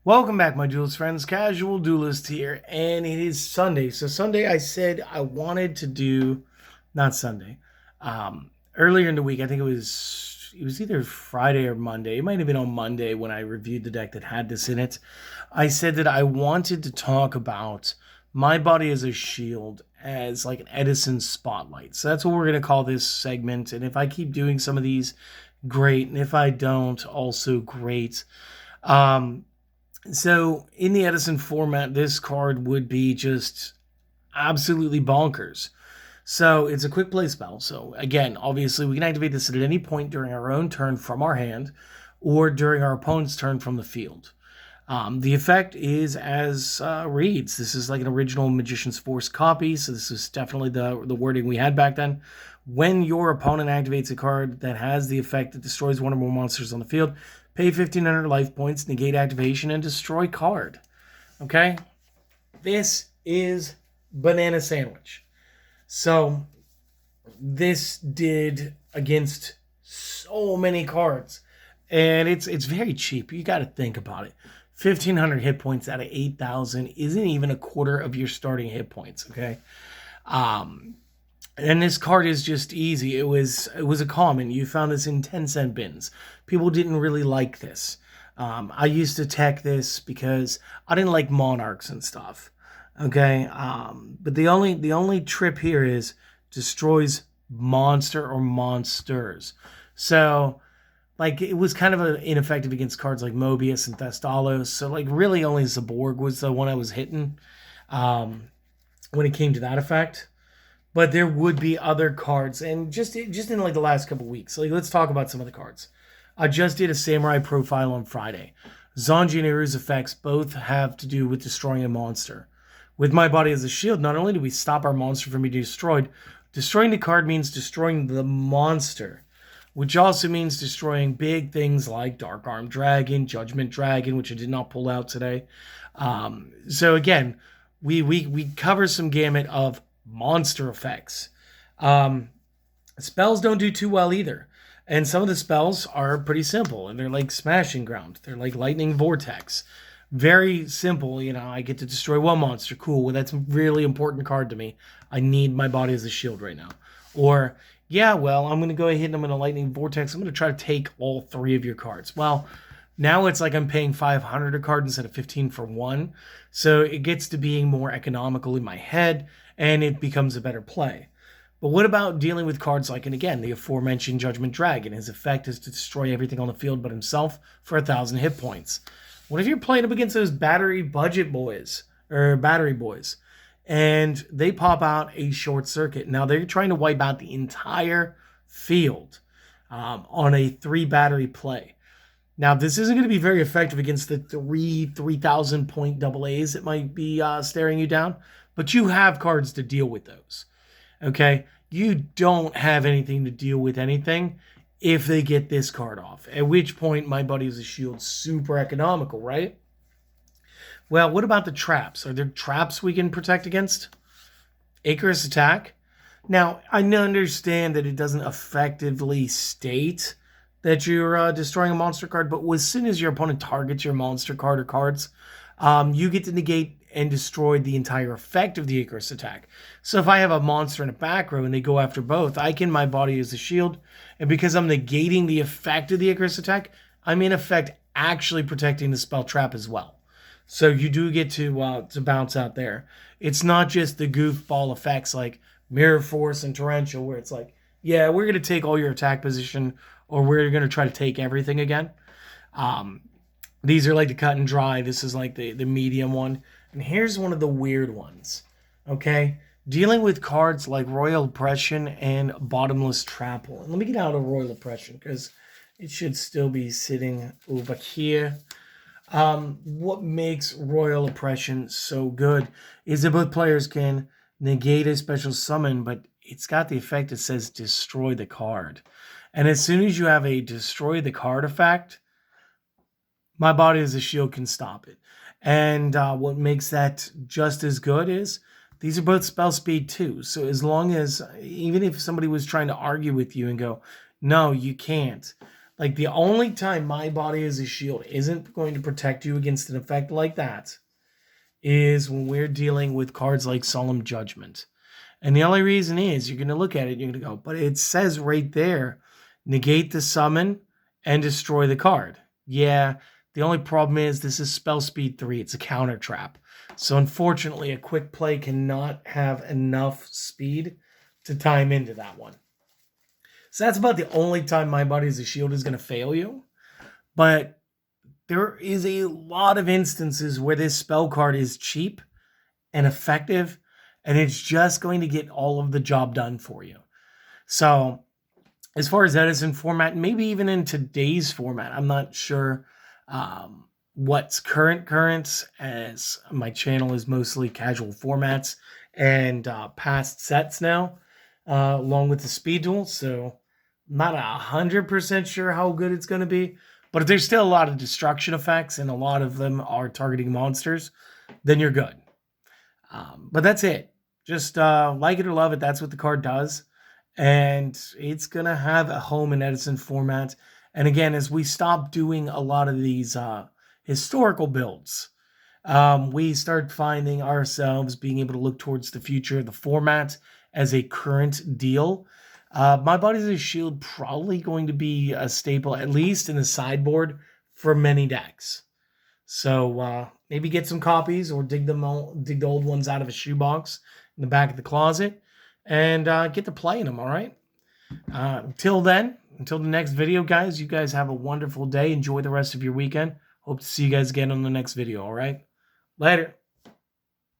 Welcome back, my duelist friends. Casual Duelist here, and it is Sunday. So Sunday, I said I wanted to do, not Sunday, earlier in the week. I think it was either Friday or Monday. It might have been on Monday when I reviewed the deck that had this in it. I said that I wanted to talk about my body as a shield as like an Edison spotlight. So that's what we're gonna call this segment. And if I keep doing some of these, great. And if I don't, also great. Um, so in the Edison format, this card would be just absolutely bonkers. So it's a quick play spell. So again, obviously we can activate this at any point during our own turn from our hand or during our opponent's turn from the field. The effect is as reads. This is like an original Magician's Force copy, so this is definitely the wording we had back then. When your opponent activates a card that has the effect that destroys one or more monsters on the field, pay 1,500 life points, negate activation, and destroy card. Okay? This is Banana Sandwich. So, this did against so many cards. And it's very cheap. You got to think about it. 1,500 hit points out of 8,000 isn't even a quarter of your starting hit points, okay? And this card is just easy. It was a common. You found this in 10-cent bins. People didn't really like this. I used to tech this because I didn't like monarchs and stuff. Okay, but the only trip here is destroys monster or monsters. So like it was kind of ineffective against cards like Mobius and Thestalos. So like really only Zaborg was the one I was hitting when it came to that effect. But there would be other cards, and just in like the last couple weeks. Like let's talk about some of the cards. I just did a Samurai profile on Friday. Zanji and Iru's effects both have to do with destroying a monster. With my body as a shield, not only do we stop our monster from being destroyed, destroying the card means destroying the monster, which also means destroying big things like Dark Arm Dragon, Judgment Dragon, which I did not pull out today. So again, we cover some gamut of monster effects. Spells don't do too well either. And some of the spells are pretty simple, and they're like Smashing Ground. They're like Lightning Vortex. Very simple, I get to destroy one monster. Cool, well, that's a really important card to me. I need my body as a shield right now. Or, yeah, well, I'm going to go ahead and I'm going to Lightning Vortex. I'm going to try to take all 3 of your cards. Well, now it's like I'm paying 500 a card instead of 15 for one. So it gets to being more economical in my head, and it becomes a better play. But what about dealing with cards like, and again, the aforementioned Judgment Dragon? His effect is to destroy everything on the field but himself for 1,000 hit points. What if you're playing up against those battery boys, and they pop out a short circuit? Now they're trying to wipe out the entire field on a 3 battery play. Now, this isn't going to be very effective against the 3,000 point double A's that might be staring you down, but you have cards to deal with those. Okay? You don't have anything to deal with anything if they get this card off, at which point my buddy is a shield, super economical, right? Well, what about the traps? Are there traps we can protect against? Icarus Attack. Now, I understand that it doesn't effectively state that you're destroying a monster card, but as soon as your opponent targets your monster card or cards, you get to negate and destroy the entire effect of the Icarus Attack. So if I have a monster in a back row and they go after both, I can my body as a shield, and because I'm negating the effect of the Icarus Attack, I'm in effect actually protecting the spell trap as well. So you do get to bounce out there. It's not just the goofball effects like Mirror Force and Torrential where it's like, yeah, we're going to take all your attack position or we're going to try to take everything again. These are like the cut and dry. This is like the medium one. And here's one of the weird ones, okay? Dealing with cards like Royal Oppression and Bottomless Trample. And let me get out of Royal Oppression because it should still be sitting over here. What makes Royal Oppression so good is that both players can negate a special summon, but it's got the effect that says destroy the card. And as soon as you have a destroy the card effect, my body as a shield can stop it. And what makes that just as good is these are both spell speed too. So as long as, even if somebody was trying to argue with you and go, no, you can't, Like, the only time My Body as a Shield isn't going to protect you against an effect like that is when we're dealing with cards like Solemn Judgment. And the only reason is you're going to look at it and you're going to go, but it says right there, negate the summon and destroy the card. Yeah, the only problem is this is spell speed 3. It's a counter trap. So unfortunately, a quick play cannot have enough speed to time into that one. So that's about the only time My Body as a Shield is going to fail you. But there is a lot of instances where this spell card is cheap and effective, and it's just going to get all of the job done for you. So as far as Edison format, maybe even in today's format, I'm not sure what's current, as my channel is mostly casual formats and past sets now, along with the speed duel. So I'm not 100% sure how good it's going to be, but if there's still a lot of destruction effects and a lot of them are targeting monsters, then you're good. But that's it. Just like it or love it. That's what the card does. And it's going to have a home in Edison format. And again, as we stop doing a lot of these historical builds, we start finding ourselves being able to look towards the future of the format as a current deal. My Body as a Shield probably going to be a staple, at least in the sideboard, for many decks. So maybe get some copies or dig the old ones out of a shoebox in the back of the closet and get to playing them, all right? Until then, until the next video, guys, you guys have a wonderful day. Enjoy the rest of your weekend. Hope to see you guys again on the next video, all right? Later.